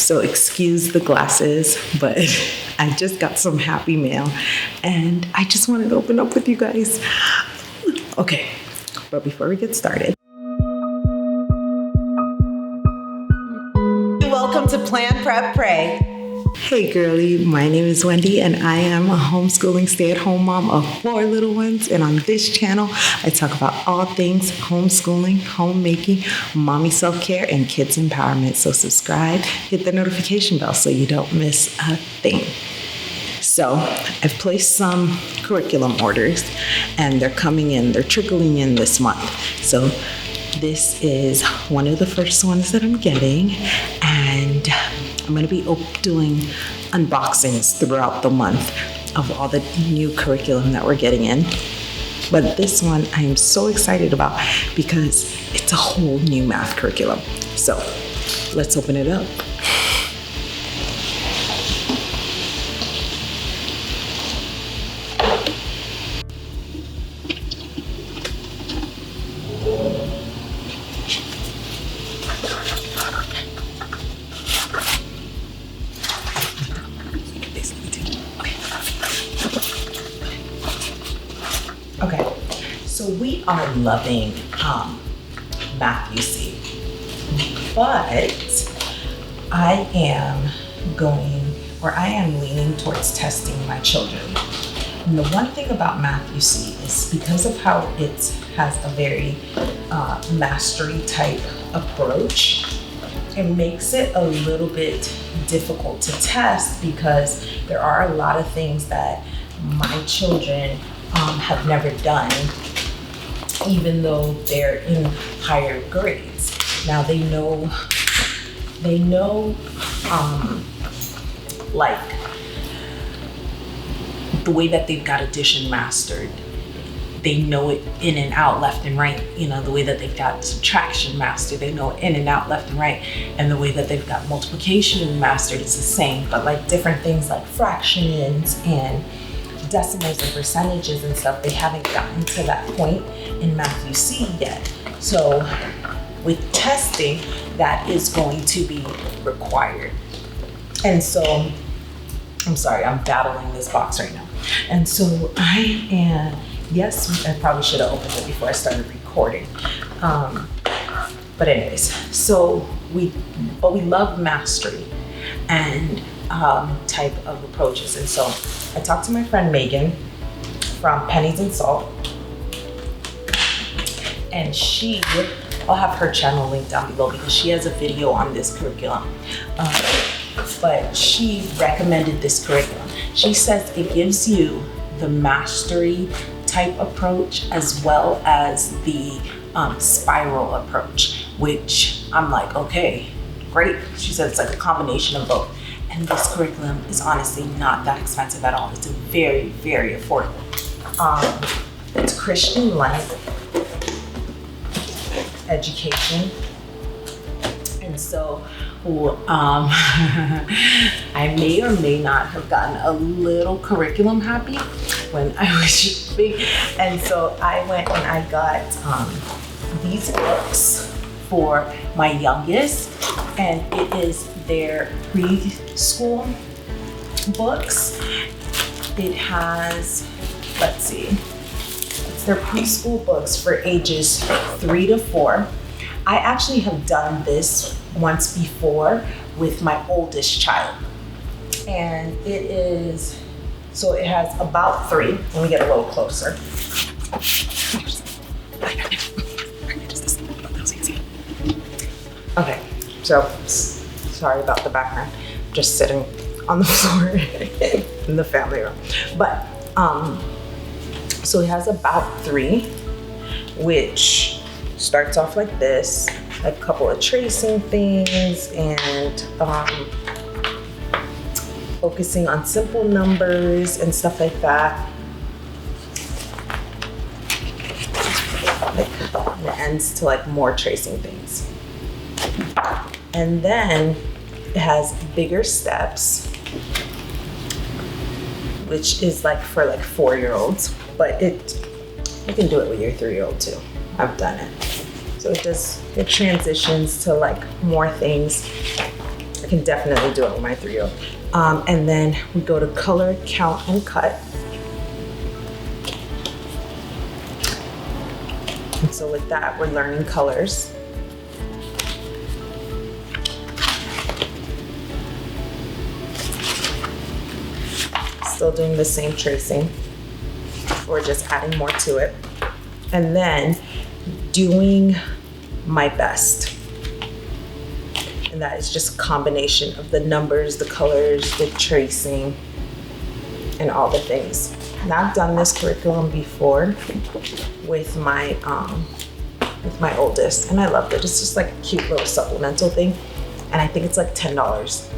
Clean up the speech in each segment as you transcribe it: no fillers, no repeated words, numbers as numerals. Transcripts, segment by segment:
So excuse the glasses, but I just got some happy mail and I just wanted to open up with you guys. Okay, but before we get started, welcome to Plan, Prep, Pray. Hey girlie, my name is Wendy and I am a homeschooling stay-at-home mom of 4 little ones, and on this channel I talk about all things homeschooling, homemaking, mommy self-care, and kids empowerment. So subscribe, hit the notification bell so you don't miss a thing. So I've placed some curriculum orders and they're coming in, they're trickling in this month. So this is one of the first ones that I'm getting, and I'm going to be doing unboxings throughout the month of all the new curriculum that we're getting in. But this one I am so excited about because it's a whole new math curriculum. So let's open it up. Okay, so we are loving math, you see, but I am leaning towards testing my children. And the one thing about math, you see, is because of how it has a very mastery type approach, it makes it a little bit difficult to test because there are a lot of things that my children have never done, even though they're in higher grades. Now they know like the way that they've got addition mastered. They know it in and out, left and right. You know, the way that they've got subtraction mastered, they know it in and out, left and right. And the way that they've got multiplication mastered is the same, but like different things like fractions and decimals and percentages and stuff, they haven't gotten to that point in math UC yet. So with testing, that is going to be required. And so, I'm sorry, I'm battling this box right now. And so I probably should have opened it before I started recording. But anyways, so we love mastery and type of approaches. And so I talked to my friend Megan from Pennies and Salt, and I'll have her channel linked down below because she has a video on this curriculum. But she recommended this curriculum. She says it gives you the mastery type approach as well as the spiral approach, which I'm like, okay, great. She said it's like a combination of both. And this curriculum is honestly not that expensive at all. It's very, very affordable. It's Christian life education. And so I may or may not have gotten a little curriculum happy when I was shopping. And so I went and I got these books for my youngest, and it is their preschool books. It has, it's their preschool books for ages 3 to 4. I actually have done this once before with my oldest child. And it has about 3. Let me get a little closer. Okay, so sorry about the background. Just sitting on the floor in the family room. But so it has about 3, which starts off like this, a couple of tracing things and focusing on simple numbers and stuff like that. And it ends to like more tracing things. And then it has bigger steps, which is like for like 4-year-olds, but you can do it with your 3-year-old too. I've done it. So it transitions to like more things I can definitely do it with my 3-year-old. And then we go to color, count, and cut. And so with that, we're learning colors. Still doing the same tracing. We're just adding more to it. And then doing my best. And that is just a combination of the numbers, the colors, the tracing, and all the things. Now, I've done this curriculum before with my oldest, and I loved it. It's just like a cute little supplemental thing. And I think it's like $10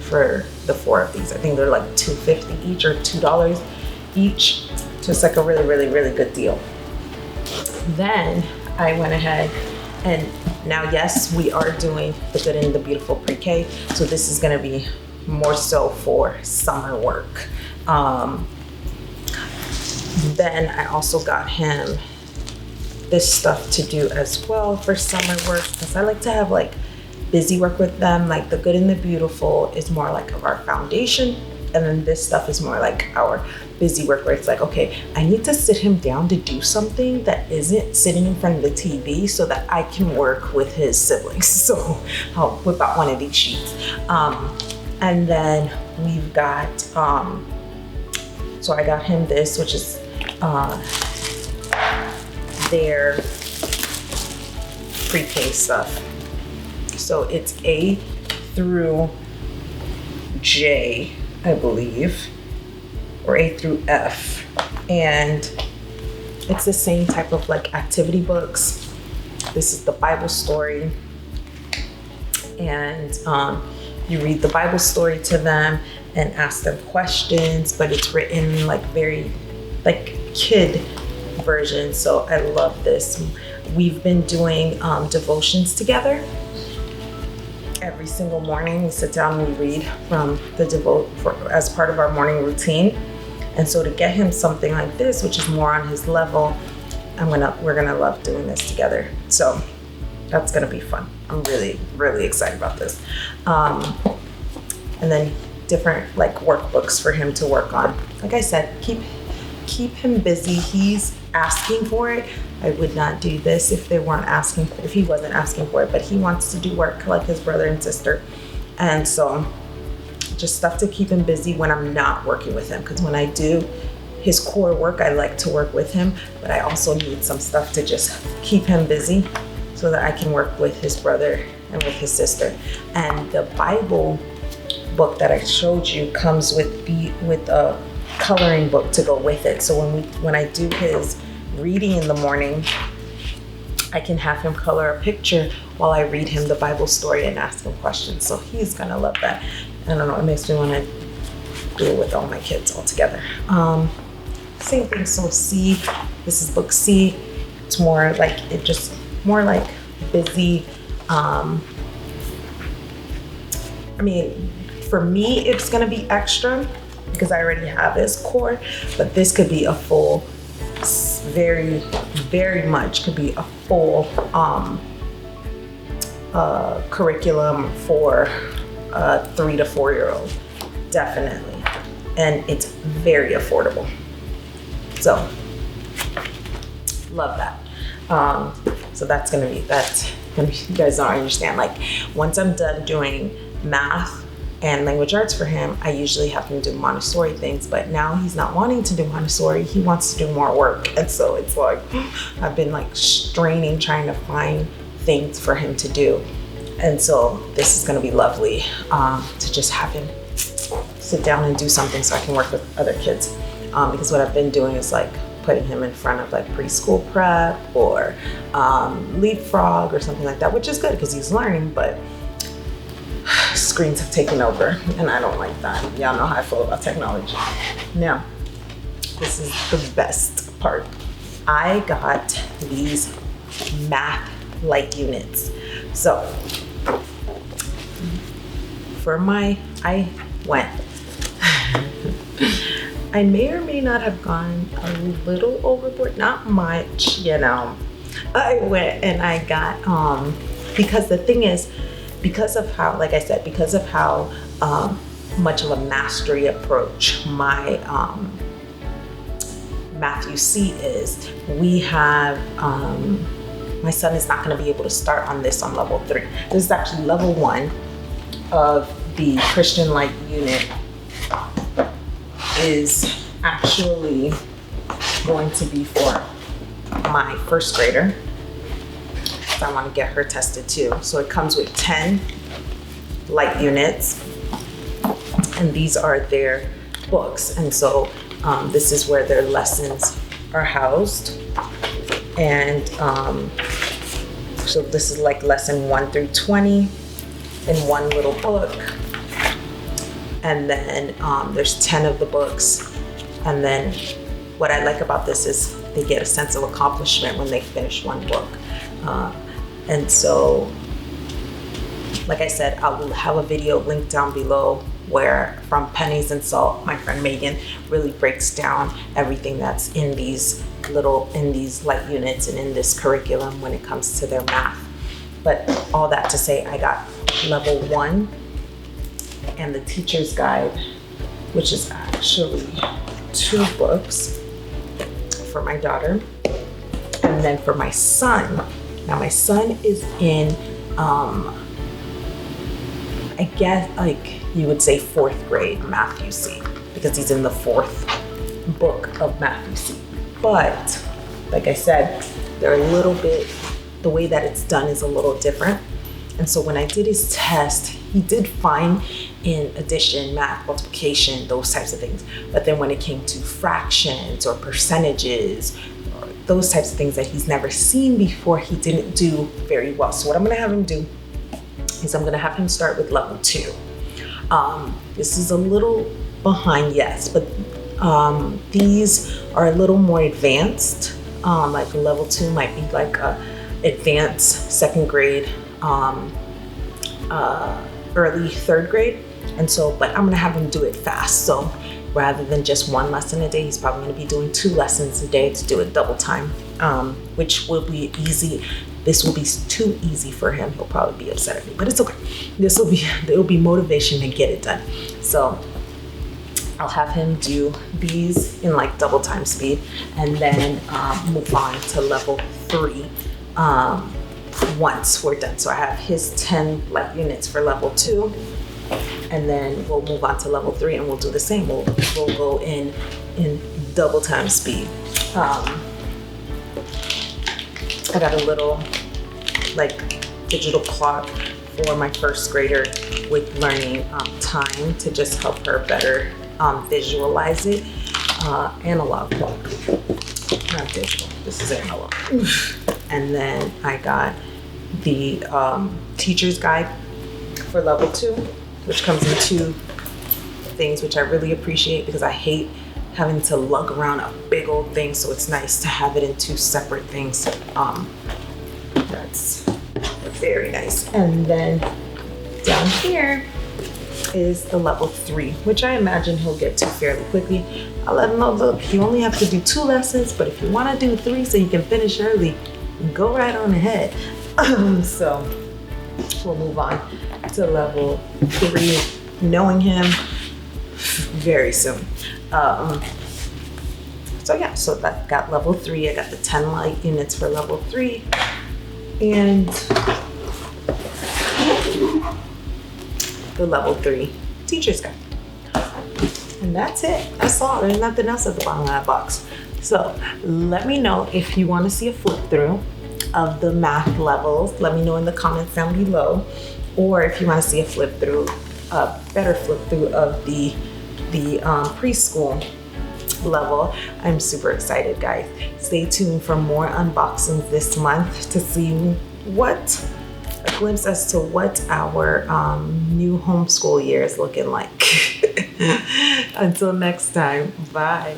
for the 4 of these. I think they're like $2.50 each or $2 each. So it's like a really, really, really good deal. Then I went ahead and now, yes, we are doing the Good and the Beautiful pre-K. So this is gonna be more so for summer work. Then I also got him this stuff to do as well for summer work, because I like to have like busy work with them. Like the Good and the Beautiful is more like of our foundation, and then this stuff is more like our busy work, where it's like, okay, I need to sit him down to do something that isn't sitting in front of the TV so that I can work with his siblings. So I'll whip out one of these sheets. And then we've got, so I got him this, which is their pre-K stuff. So it's A through J, I believe, or A through F. And it's the same type of like activity books. This is the Bible story. And you read the Bible story to them and ask them questions, but it's written like very like kid version. So I love this. We've been doing devotions together. Every single morning we sit down and we read from the as part of our morning routine. And so to get him something like this, which is more on his level, we're gonna love doing this together. So that's gonna be fun. I'm really, really excited about this. And then different like workbooks for him to work on. Like I said, keep him busy. He's asking for it. I would not do this if he wasn't asking for it, but he wants to do work like his brother and sister. And so just stuff to keep him busy when I'm not working with him. Because when I do his core work, I like to work with him, but I also need some stuff to just keep him busy so that I can work with his brother and with his sister. And the Bible book that I showed you comes with a coloring book to go with it. So when I do his reading in the morning, I can have him color a picture while I read him the Bible story and ask him questions. So he's gonna love that. I don't know, it makes me want to do it with all my kids all together. Same thing, so C, this is book C. It's more like busy. I mean, for me, it's gonna be extra because I already have his core, but this could be a full, very, very much could be a full curriculum for a 3 to 4 year old, definitely. And it's very affordable. So, love that. So that's gonna be, you guys don't understand. Like, once I'm done doing math and language arts for him, I usually have him do Montessori things, but now he's not wanting to do Montessori, he wants to do more work. And so it's like, I've been like straining, trying to find things for him to do. And so this is gonna be lovely to just have him sit down and do something so I can work with other kids. Because what I've been doing is like putting him in front of like preschool prep or leapfrog or something like that, which is good because he's learning, but screens have taken over and I don't like that. Y'all know how I feel about technology. Now, this is the best part. I got these math light units. So I may or may not have gone a little overboard, not much, you know. I went and I got, because the thing is, because of how, like I said, because of how much of a mastery approach my Math UC is, we have, my son is not going to be able to start on this on level 3. This is actually level 1 of the Christian Light unit, is actually going to be for my first grader. So I want to get her tested too. So it comes with 10 light units, and these are their books. And so this is where their lessons are housed. And so this is like lesson 1 through 20 in one little book. And then there's 10 of the books. And then what I like about this is they get a sense of accomplishment when they finish one book. And so, like I said, I will have a video linked down below where from Pennies and Salt, my friend Megan really breaks down everything that's in these light units and in this curriculum when it comes to their math. But all that to say, I got level 1 and the teacher's guide, which is actually 2 books for my daughter. And then for my son, now my son is in, I guess like you would say 4th grade Math UC, because he's in the 4th book of Math UC. But like I said, they're a little bit, the way that it's done is a little different. And so when I did his test, he did fine in addition, math, multiplication, those types of things. But then when it came to fractions or percentages, or those types of things that he's never seen before, he didn't do very well. So what I'm gonna have him do is I'm gonna have him start with level 2. This is a little behind, yes, but these are a little more advanced. Like level 2 might be like a advanced 2nd grade, early 3rd grade. And so, but I'm gonna have him do it fast. So rather than just 1 lesson a day, he's probably gonna be doing 2 lessons a day to do it double time, which will be easy. This will be too easy for him. He'll probably be upset at me, but it's okay. It'll be motivation to get it done. So I'll have him do these in like double time speed, and then move on to level 3 once we're done. So I have his 10 light units for level 2, and then we'll move on to level 3 and we'll do the same. We'll go in double time speed. I got a little like digital clock for my first grader with learning time to just help her better visualize it. Analog clock, not digital. This is analog. And then I got the teacher's guide for level 2, which comes in 2 things, which I really appreciate because I hate having to lug around a big old thing. So it's nice to have it in 2 separate things. That's very nice. And then down here is the level 3, which I imagine he'll get to fairly quickly. I'll let him know, look, you only have to do 2 lessons, but if you want to do 3 so you can finish early, go right on ahead. So we'll move on to level 3, knowing him very soon. So yeah, so that got level 3. I got the 10 light units for level 3, and the level 3 teacher's guide. And that's it. That's all. There's nothing else at the bottom of that box. So let me know if you want to see a flip through of the math levels. Let me know in the comments down below. Or if you want to see a flip through, a better flip through of the preschool level. I'm super excited, guys. Stay tuned for more unboxings this month to see a glimpse as to what our new homeschool year is looking like. Until next time, bye.